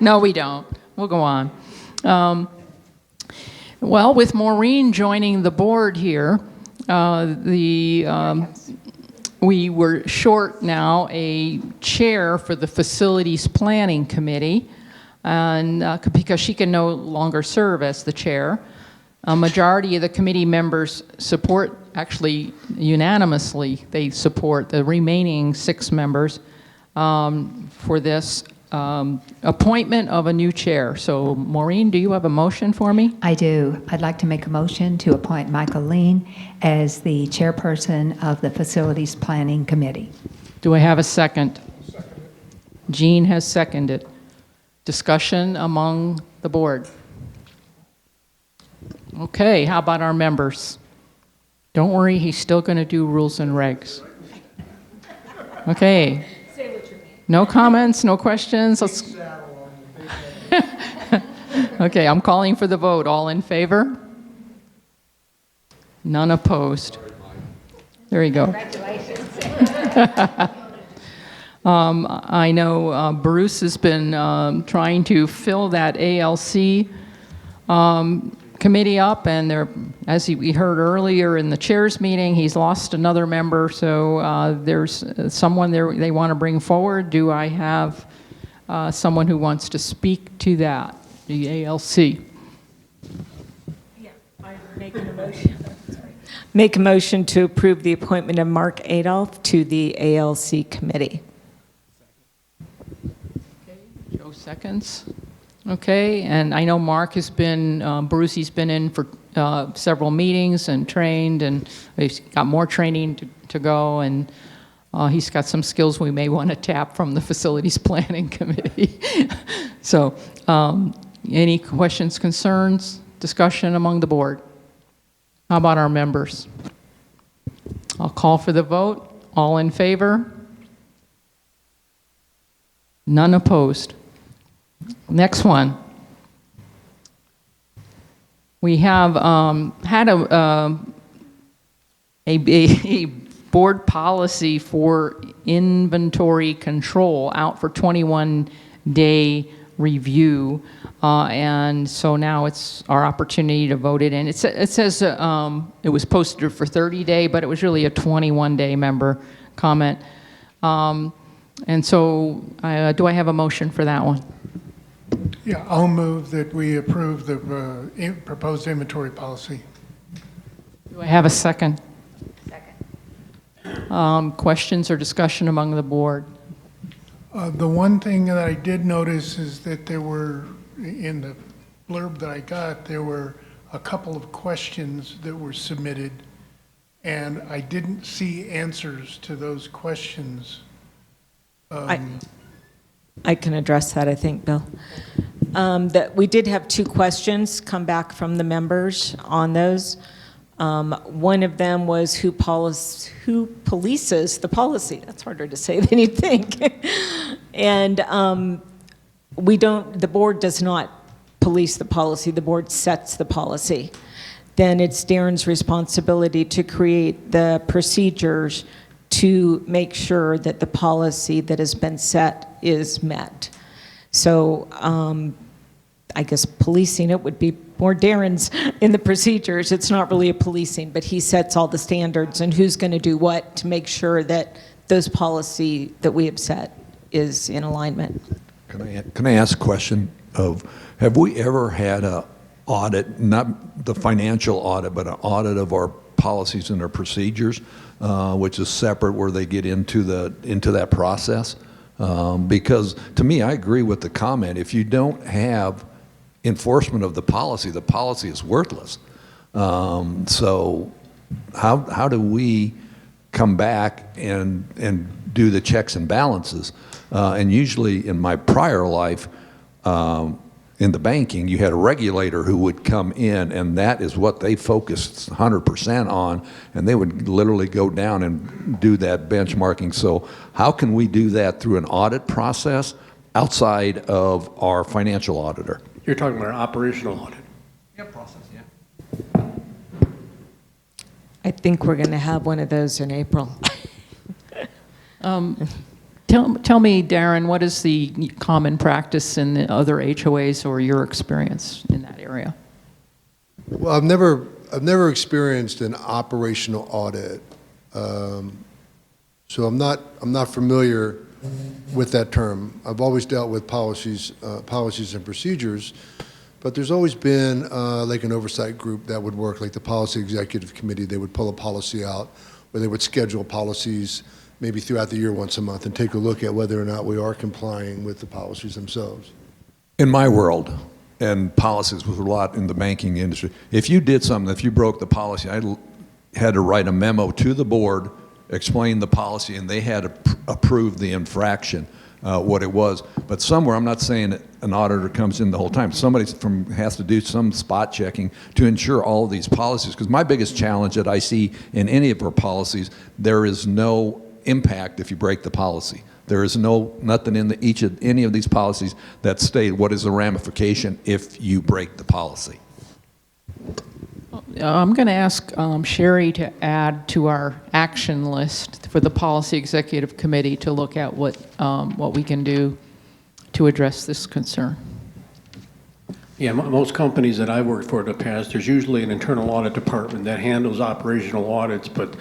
No, we don't. We'll go on. Well, with Maureen joining the board here, we were short now a chair for the Facilities Planning Committee, and because she can no longer serve as the chair. A majority of the committee members support, actually unanimously, they support the remaining 6 members for this appointment of a new chair. So Maureen, do you have a motion for me? I do. I'd like to make a motion to appoint Michael Lean as the chairperson of the Facilities Planning Committee. Do I have a second? Jean has seconded. Discussion among the board. Okay, how about our members? Don't worry, he's still going to do rules and regs. Okay. No comments, no questions? Let's... Okay, I'm calling for the vote. All in favor? None opposed. There you go. Congratulations. I know Bruce has been trying to fill that ALC committee up, and there, as we heard earlier in the chairs meeting, he's lost another member, so there's someone there they want to bring forward. Do I have someone who wants to speak to that, the ALC? Yeah, I'm making a motion. Make a motion to approve the appointment of Mark Adolph to the ALC committee. Joe seconds. Okay, and I know Mark has been, Bruce, he's been in for several meetings and trained, and he's got more training to go, and he's got some skills we may want to tap from the Facilities Planning Committee. So, any questions, concerns, discussion among the board? How about our members? I'll call for the vote. All in favor? None opposed. Next one. We have had a board policy for inventory control out for 21-day review, and so now it's our opportunity to vote it in. It says it was posted for 30-day, but it was really a 21-day member comment. And so do I have a motion for that one? Yeah, I'll move that we approve the proposed inventory policy. Do I have a second? Second. Questions or discussion among the board? The one thing that I did notice is that there were, in the blurb that I got, there were a couple of questions that were submitted, and I didn't see answers to those questions. I can address that, I think, Bill. That we did have 2 questions come back from the members on those. One of them was who polices the policy. That's harder to say than you think. And the board does not police the policy. The board sets the policy. Then it's Darren's responsibility to create the procedures to make sure that the policy that has been set is met. So I guess policing it would be more Darren's in the procedures. It's not really a policing, but he sets all the standards and who's going to do what to make sure that those policy that we have set is in alignment. Can I ask a question of, have we ever had a audit, not the financial audit, but an audit of our policies and our procedures, which is separate, where they get into that process? Because to me, I agree with the comment. If you don't have enforcement of the policy is worthless. So how do we come back and do the checks and balances? And usually in my prior life, in the banking, you had a regulator who would come in, and that is what they focused 100% on, and they would literally go down and do that benchmarking. So how can we do that through an audit process outside of our financial auditor? You're talking about an operational audit. Yeah, process, yeah. I think we're going to have one of those in April. Tell me, Darren, what is the common practice in the other HOAs or your experience in that area? Well, I've never experienced an operational audit, so I'm not familiar with that term. I've always dealt with policies and procedures, but there's always been like an oversight group that would work, like the policy executive committee. They would pull a policy out, or they would schedule policies maybe throughout the year once a month and take a look at whether or not we are complying with the policies themselves. In my world, and policies was a lot in the banking industry, if you did something, if you broke the policy, I had to write a memo to the board, explain the policy, and they had to approve the infraction, what it was. But somewhere, I'm not saying that an auditor comes in the whole time. Somebody has to do some spot checking to ensure all of these policies. Because my biggest challenge that I see in any of our policies, there is no impact if you break the policy. There is nothing in any of these policies that state what is the ramification if you break the policy. I'm going to ask Sherry to add to our action list for the Policy Executive Committee to look at what we can do to address this concern. Yeah, most companies that I've worked for in the past, there's usually an internal audit department that handles operational audits, but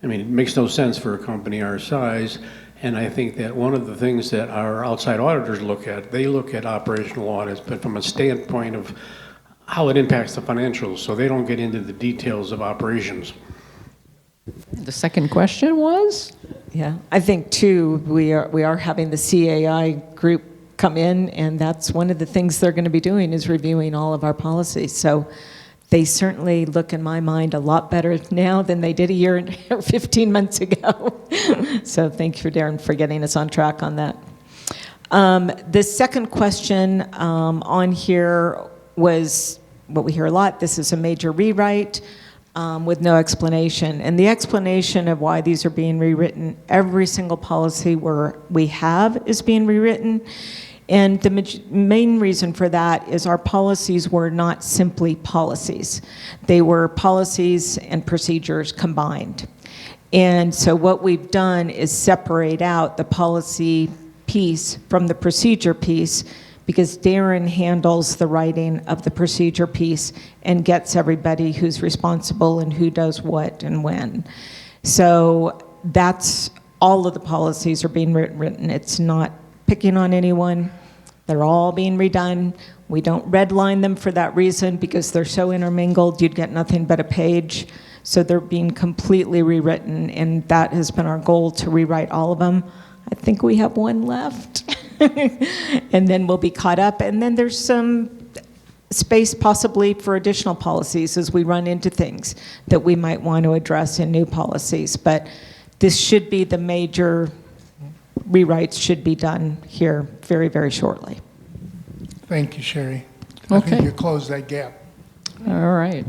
I mean, it makes no sense for a company our size. And I think that one of the things that our outside auditors look at, they look at operational audits, but from a standpoint of how it impacts the financials, so they don't get into the details of operations. The second question was? Yeah, I think too, we are having the CAI group come in, and that's one of the things they're going to be doing is reviewing all of our policies. So they certainly look, in my mind, a lot better now than they did a year or 15 months ago. So thank you, Darren, for getting us on track on that. The second question on here was what we hear a lot. This is a major rewrite with no explanation. And the explanation of why these are being rewritten, every single policy we have is being rewritten. And the main reason for that is our policies were not simply policies. They were policies and procedures combined. And so what we've done is separate out the policy piece from the procedure piece, because Darren handles the writing of the procedure piece and gets everybody who's responsible and who does what and when. So that's all of the policies are being written. It's not picking on anyone. They're all being redone. We don't redline them for that reason, because they're so intermingled, you'd get nothing but a page. So they're being completely rewritten, and that has been our goal, to rewrite all of them. I think we have one left, and then we'll be caught up. And then there's some space possibly for additional policies as we run into things that we might want to address in new policies. But this should be the major rewrites should be done here very, very shortly. Thank you, Sherry. I think Okay. you closed that gap. All right.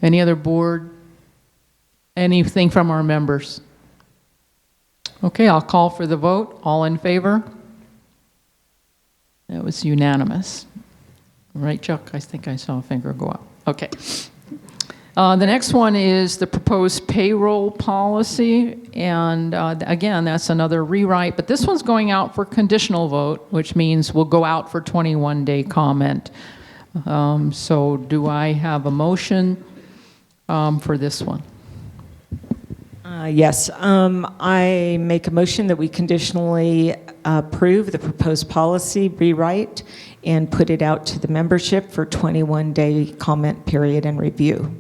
Any other board? Anything from our members? Okay, I'll call for the vote. All in favor? That was unanimous. Right, Chuck? I think I saw a finger go up. Okay. The next one is the proposed payroll policy, and again, that's another rewrite, but this one's going out for conditional vote, which means we'll go out for 21-day comment. So do I have a motion for this one? Yes, I make a motion that we conditionally approve the proposed policy rewrite and put it out to the membership for 21-day comment period and review.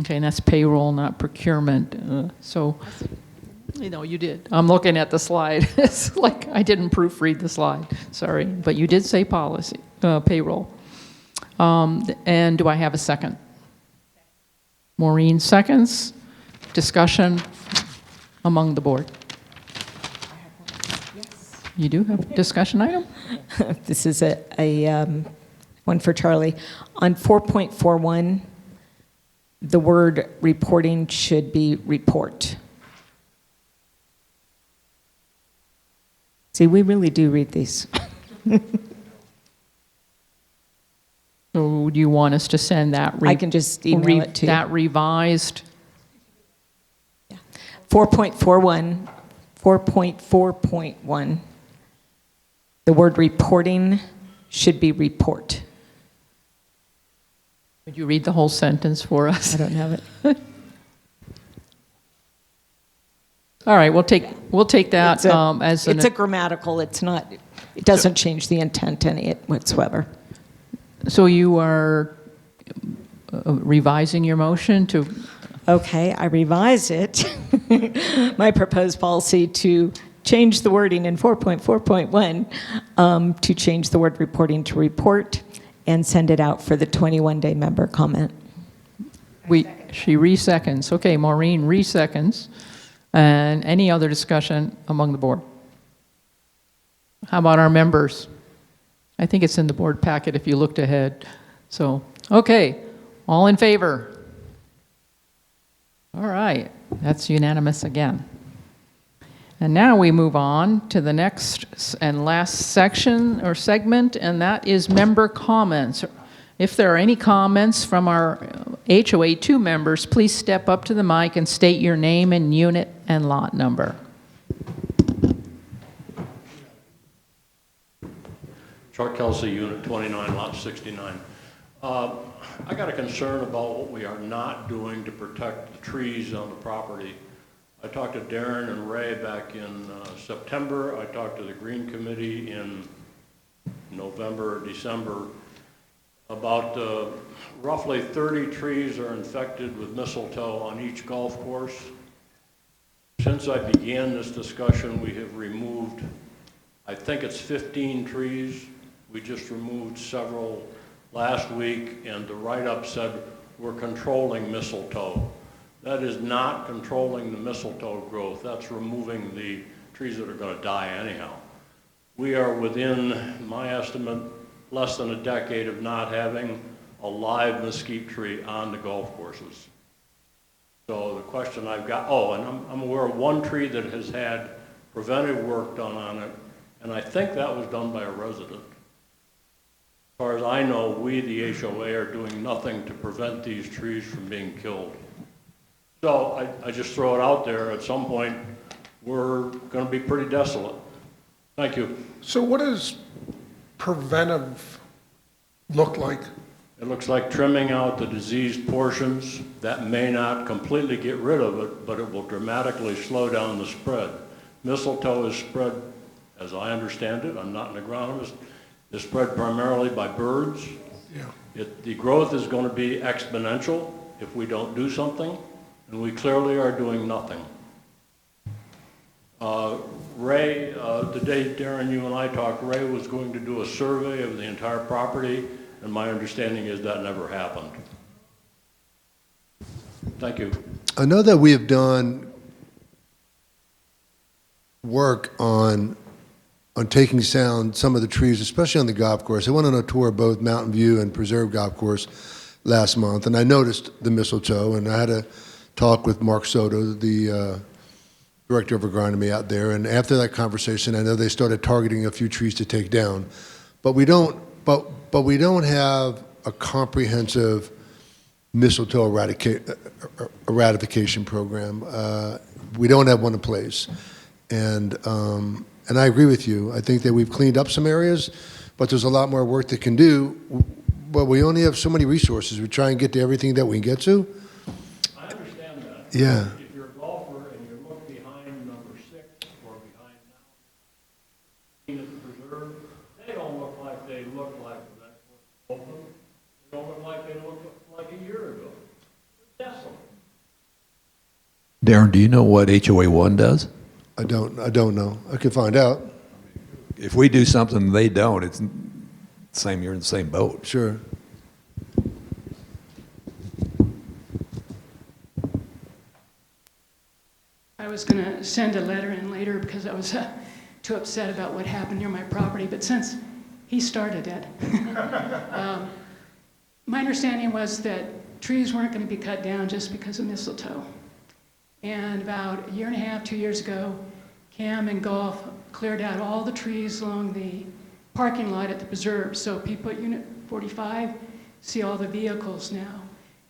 Okay, and that's payroll, not procurement. So, you know, you did. I'm looking at the slide. It's like I didn't proofread the slide. Sorry, but you did say policy, payroll. And do I have a second? Maureen seconds. Discussion among the board. Yes. You do have a discussion item? This is a one for Charlie. On 4.41, the word reporting should be report. See, we really do read these. So do you want us to send that? I can just email it to you. That revised? 4.41, 4.4.1, the word reporting should be report. Would you read the whole sentence for us? I don't have it. All right, we'll take that as It's a grammatical, it's not, it doesn't change the intent any whatsoever. So you are revising your motion to, Okay, I revise it, my proposed policy to change the wording in 4.4.1 to change the word reporting to report and send it out for the 21-day member comment. she re-seconds. Okay, Maureen re-seconds. And any other discussion among the board? How about our members? I think it's in the board packet if you looked ahead. So, okay, all in favor? All right, that's unanimous again. And now we move on to the next and last section or segment, and that is member comments. If there are any comments from our HOA2 members, please step up to the mic and state your name and unit and lot number. Chuck Kelsey, Unit 29, Lot 69. I got a concern about what we are not doing to protect the trees on the property. I talked to Darren and Ray back in September. I talked to the Green Committee in November or December. About roughly 30 trees are infected with mistletoe on each golf course. Since I began this discussion, we have removed, I think it's 15 trees. We just removed several last week, and the write-up said we're controlling mistletoe. That is not controlling the mistletoe growth. That's removing the trees that are going to die anyhow. We are within, my estimate, less than a decade of not having a live mesquite tree on the golf courses. So the question I've got, and I'm aware of one tree that has had preventive work done on it, and I think that was done by a resident. As far as I know, we, the HOA, are doing nothing to prevent these trees from being killed. So I just throw it out there, at some point, we're going to be pretty desolate. Thank you. So what does preventive look like? It looks like trimming out the diseased portions. That may not completely get rid of it, but it will dramatically slow down the spread. Mistletoe is spread, as I understand it, I'm not an agronomist, is spread primarily by birds. Yeah. The growth is going to be exponential if we don't do something, and we clearly are doing nothing. Ray, the day Darren, you and I talked, Ray was going to do a survey of the entire property, and my understanding is that never happened. Thank you. I know that we have done work on taking down some of the trees, especially on the golf course. I went on a tour of both Mountain View and Preserve Golf Course last month, and I noticed the mistletoe, and I had a talk with Mark Soto, the director of agronomy out there, and after that conversation, I know they started targeting a few trees to take down, but we don't have a comprehensive mistletoe eradication program. We don't have one in place, and I agree with you. I think that we've cleaned up some areas, but there's a lot more work that can do. But we only have so many resources. We try and get to everything that we can get to. I understand that. Yeah. If you're a golfer and you look behind number 6 or behind now, at the preserve, they don't look like they look like that was open. They don't look like they looked like a year ago. They're desolate. Darren, do you know what HOA 1 does? I don't know. I can find out. If we do something they don't, it's the same, you're in the same boat. Sure. I was going to send a letter in later because I was too upset about what happened near my property, but since he started it, my understanding was that trees weren't going to be cut down just because of mistletoe. And about a year and a half, 2 years ago, Cam and Golf cleared out all the trees along the parking lot at the preserve. So people at Unit 45 see all the vehicles now.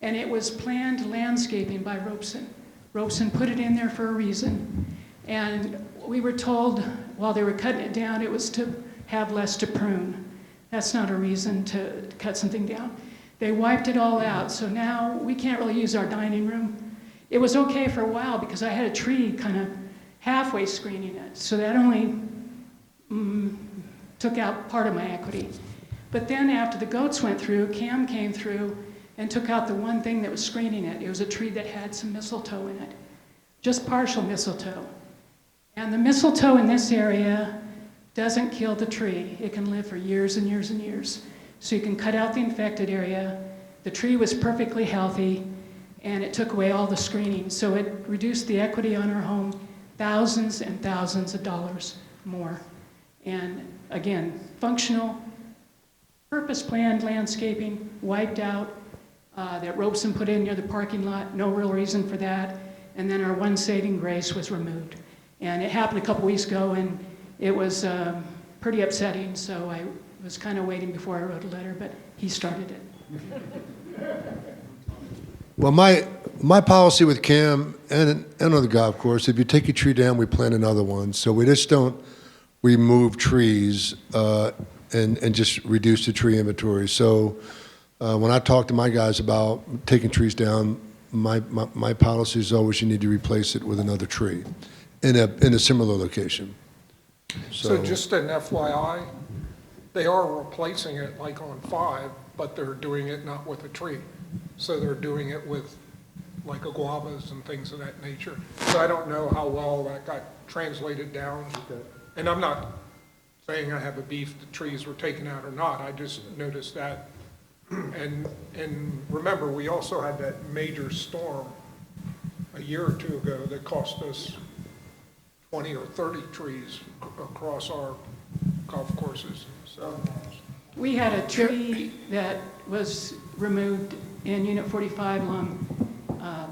And it was planned landscaping by Robeson. Robeson put it in there for a reason. And we were told while they were cutting it down, it was to have less to prune. That's not a reason to cut something down. They wiped it all out, so now we can't really use our dining room. It was okay for a while because I had a tree kind of halfway screening it, so that only took out part of my equity. But then after the goats went through, Cam came through and took out the one thing that was screening it. It was a tree that had some mistletoe in it, just partial mistletoe. And the mistletoe in this area doesn't kill the tree. It can live for years and years and years. So you can cut out the infected area. The tree was perfectly healthy, and it took away all the screening. So it reduced the equity on our home thousands and thousands of dollars more. And again, functional, purpose-planned landscaping, wiped out. That Robeson put in near the parking lot, no real reason for that. And then our one saving grace was removed. And it happened a couple weeks ago, and it was pretty upsetting, so I was kind of waiting before I wrote a letter, but he started it. Well, my policy with Cam and on the golf course, if you take a tree down, we plant another one. So we just don't remove trees and just reduce the tree inventory. So when I talk to my guys about taking trees down, my policy is always you need to replace it with another tree in a similar location. So just an FYI, they are replacing it like on 5, but they're doing it not with a tree. So they're doing it with like guavas and things of that nature. So I don't know how well that got translated down. And I'm not saying I have a beef the trees were taken out or not. I just noticed that. And remember, we also had that major storm a year or two ago that cost us 20 or 30 trees across our golf courses. So We had a tree that was removed in Unit 45 along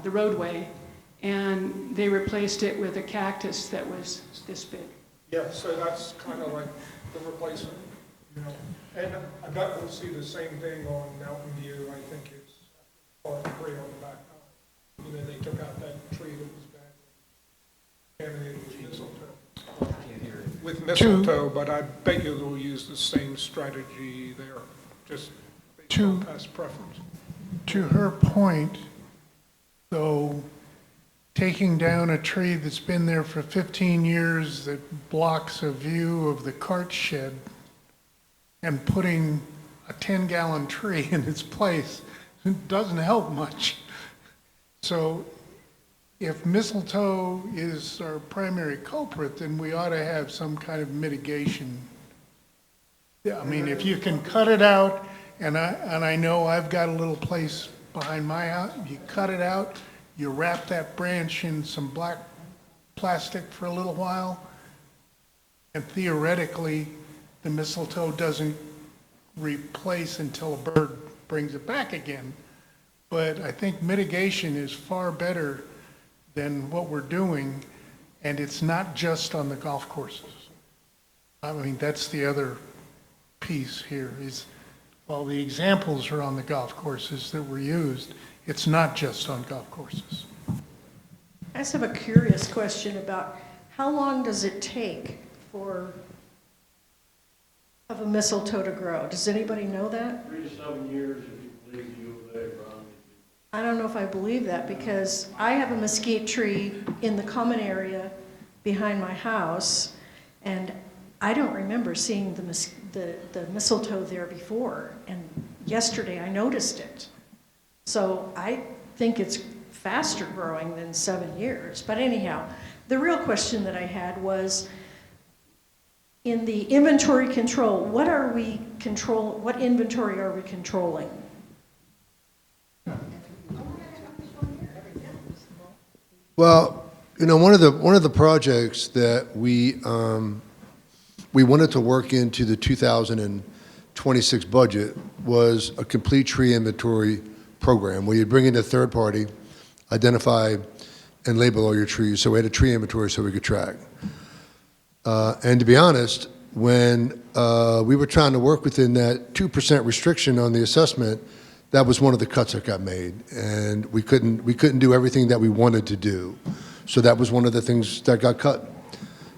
the roadway, and they replaced it with a cactus that was this big. yeah, so that's kind of like the replacement, you know. And I bet we'll see the same thing on Mountain View. I think it's Park 3 on the back. You know, they took out that tree that was bad, contaminated with mistletoe. With mistletoe, but I bet you they'll use the same strategy there, just based on past preference. To her point, though, taking down a tree that's been there for 15 years that blocks a view of the cart shed and putting a 10-gallon tree in its place doesn't help much. So if mistletoe is our primary culprit, then we ought to have some kind of mitigation. Yeah, I mean, if you can cut it out, and I know I've got a little place behind my house, you cut it out, you wrap that branch in some black plastic for a little while, and theoretically, the mistletoe doesn't replace until a bird brings it back again. But I think mitigation is far better than what we're doing, and it's not just on the golf courses. I mean, that's the other piece here is, while the examples are on the golf courses that were used, it's not just on golf courses. I just have a curious question about how long does it take for of a mistletoe to grow? Does anybody know that? 3 to 7 years, if you believe the U of A, Ron. I don't know if I believe that because I have a mesquite tree in the common area behind my house, and I don't remember seeing the mistletoe there before. And yesterday I noticed it. So I think it's faster growing than 7 years. But anyhow, the real question that I had was, in the inventory control, what inventory are we controlling? Well, you know, one of the projects that we wanted to work into the 2026 budget was a complete tree inventory program where you bring in a third party, identify and label all your trees. So we had a tree inventory so we could track. And to be honest, when we were trying to work within that 2% restriction on the assessment, that was one of the cuts that got made, and we couldn't do everything that we wanted to do. So that was one of the things that got cut.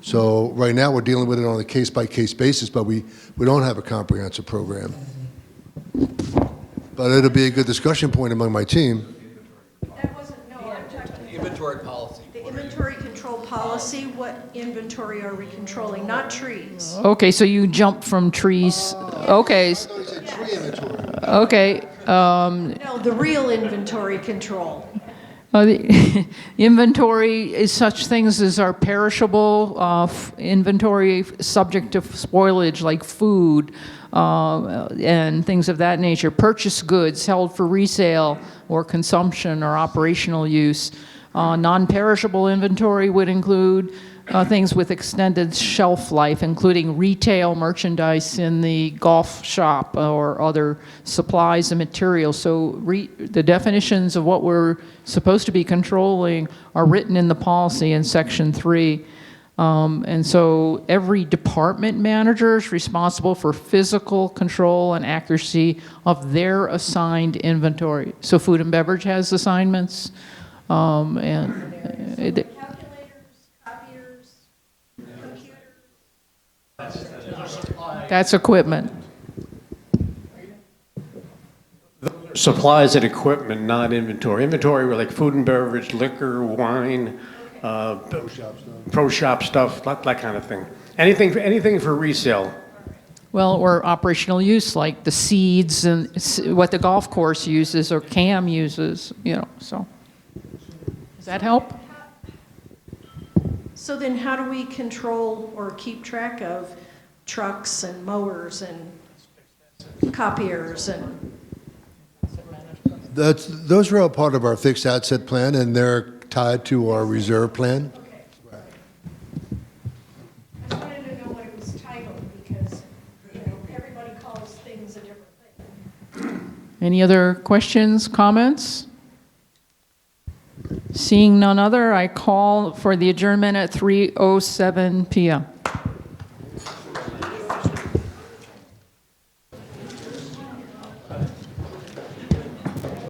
So right now, we're dealing with it on a case-by-case basis, but we don't have a comprehensive program. But it'll be a good discussion point among my team. That wasn't, no, I'm talking. Inventory policy. The inventory control policy, what inventory are we controlling? Not trees. Okay, so you jump from trees. Okay. Okay. No, the real inventory control. The inventory is such things as are perishable, inventory subject to spoilage like food and things of that nature. Purchase goods held for resale or consumption or operational use. Non-perishable inventory would include things with extended shelf life, including retail merchandise in the golf shop or other supplies and materials. So the definitions of what we're supposed to be controlling are written in the policy in Section 3. And so every department manager is responsible for physical control and accuracy of their assigned inventory. So food and beverage has assignments. That's equipment. Supplies and equipment, not inventory. Inventory were like food and beverage, liquor, wine, pro shop stuff, that kind of thing. Anything for resale. Well, or operational use, like the seeds and what the golf course uses or CAM uses, so. Does that help? So then how do we control or keep track of trucks and mowers and copiers and? Those are all part of our fixed asset plan, and they're tied to our reserve plan. I wanted to know what it was titled because, everybody calls things a different thing. Any other questions, comments? Seeing none other, I call for the adjournment at 3:07 p.m.